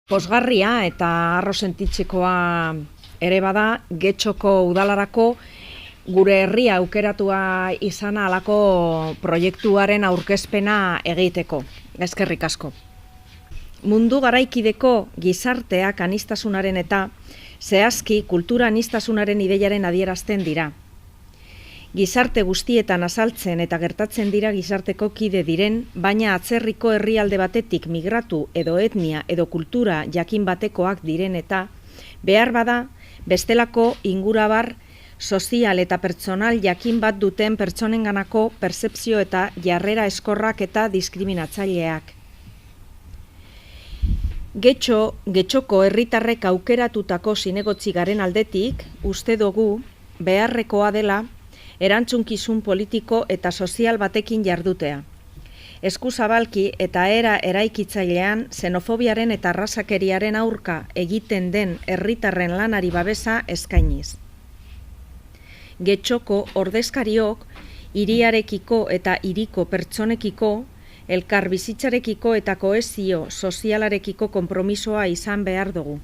Pozgarria eta harro sentitzekoa ere bada, Getxoko udalarako gure herria aukeratua izana halako proiektuaren aurkezpena egiteko. Eskerrik asko. Mundu garaikideko gizarteak aniztasunaren eta zehazki kultura aniztasunaren ideiaren adierazten dira. Gizarte guztietan azaltzen eta gertatzen dira gizarteko kide diren, baina atzerriko herrialde batetik migratu edo etnia edo kultura jakin batekoak diren eta behar bada bestelako ingurabar sozial eta pertsonal jakin bat duten pertsonenganako pertzepzio eta jarrera eskorrak eta diskriminatzaileak. Getxoko herritarrek aukeratutako zinegotzi garen aldetik, uste dugu beharrekoa dela erantzunkizun politiko eta sozial batekin jardutea. Eskuzabalki eta era eraikitzailean xenofobiaren eta arrazakeriaren aurka egiten den herritarren lanari babesa eskainiz. Getxoko ordezkariok hiriarekiko eta hiriko pertsonekiko, elkar bizitzarekiko eta kohesio sozialarekiko konpromisoa izan behar dugu.